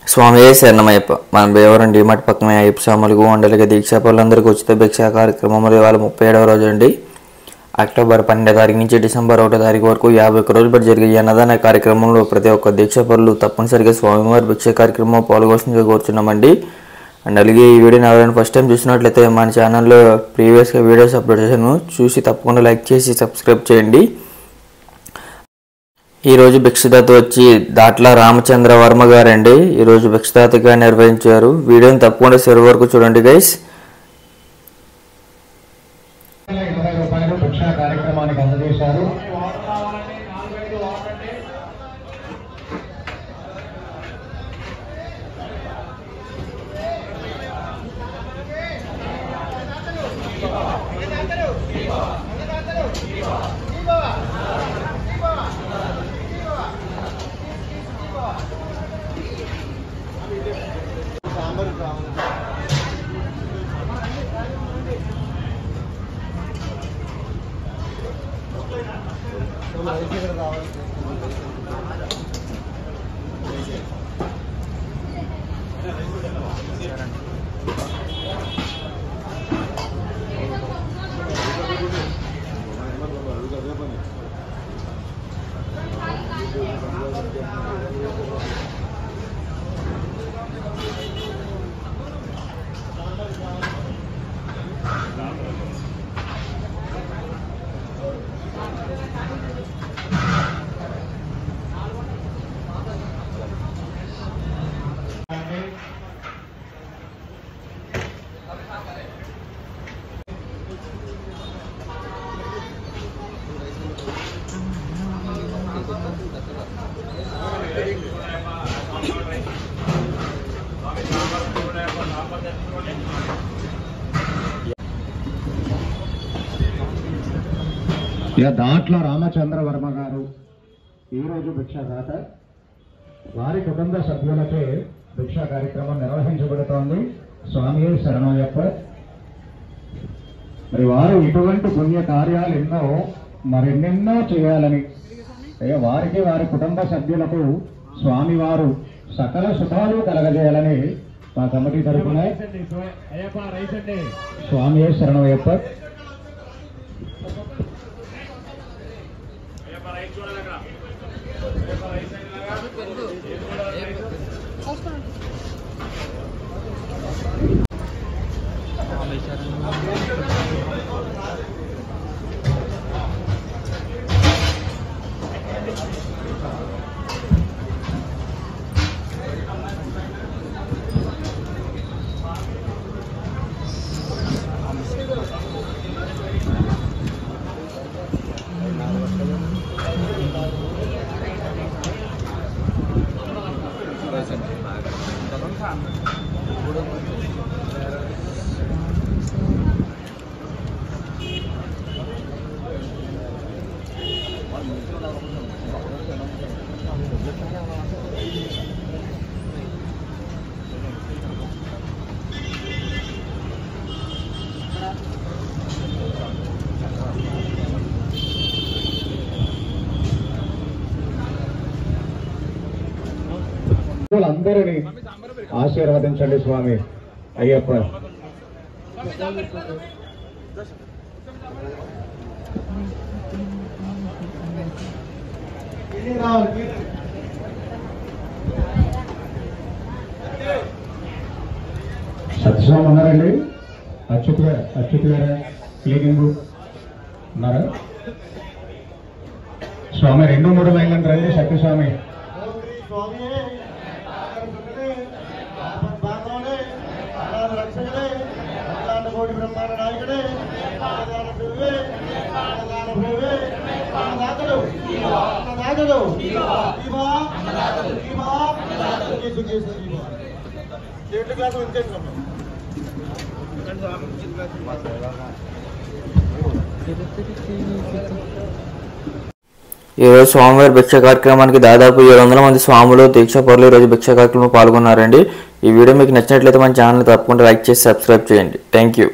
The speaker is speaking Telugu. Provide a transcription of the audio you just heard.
స్వామి శరణమయ్యప్ప. మన భీమవరం డిమార్ట్ పక్కన అయ్యప్ప స్వాములకు వండలిగా దీక్షా పనులందరికీ ఉచిత భిక్షా కార్యక్రమంలో ఇవాళ 37వ రోజు అండి. అక్టోబర్ 12వ తారీఖు నుంచి డిసెంబర్ 1వ తారీఖు వరకు 51 రోజుల పాటు జరిగే ఈ అన్నదాన కార్యక్రమంలో ప్రతి ఒక్క దీక్షా పనులు తప్పనిసరిగా స్వామివారి భిక్షా కార్యక్రమం పాల్గొనవలసిందిగా కోరుచున్నామండి. అండ్ అలాగే ఈ వీడియోని ఎవరైనా ఫస్ట్ టైం చూసినట్లయితే మన ఛానల్లో ప్రీవియస్గా వీడియోస్ అప్లోడ్ చేశాను, చూసి తప్పకుండా లైక్ చేసి సబ్స్క్రైబ్ చేయండి. ఈరోజు భిక్షదాత వచ్చి దాట్ల రామచంద్ర వర్మ గారండి. ఈరోజు భిక్షదాతగా నిర్వహించారు. వీడియోని తప్పకుండా చివరి వరకు చూడండి గైస్. ₹20 భిక్షా కార్యక్రమానికి అందజేశారు. దాట్ల రామచంద్ర వర్మ గారు ఈరోజు భిక్షాదాత. వారి కుటుంబ సభ్యులకే భిక్షా కార్యక్రమం నిర్వహించబడుతోంది. స్వామి శరణమయ్యప్ప. మరి వారు ఇటువంటి పుణ్య కార్యాలు మరెన్నెన్నో చేయాలని, వారికి వారి కుటుంబ సభ్యులకు స్వామివారు సకల శుభాలు కలగజేయాలని మా కమిటీ తరఫున స్వామి శరణమయ్యప్ప. అందరినీ ఆశీర్వదించండి స్వామి అయ్యప్ప. సత్యస్వామి ఉన్నారండి? అచ్యుత్ గారు క్లీనింగ్ ఉన్నారా? స్వామి 2-3 లైన్లను రండి. సత్యస్వామి బ్రహ్మాండ నాయకుడే ఈరోజు స్వామివారి భిక్ష కార్యక్రమానికి దాదాపు 700 మంది స్వాములు దీక్షా పరులు ఈరోజు భిక్ష కార్యక్రమంలో పాల్గొన్నారండి. ఈ వీడియో మీకు నచ్చినట్లయితే మన ఛానల్ తప్పకుండా లైక్ చేసి సబ్స్క్రైబ్ చేయండి. Thank you.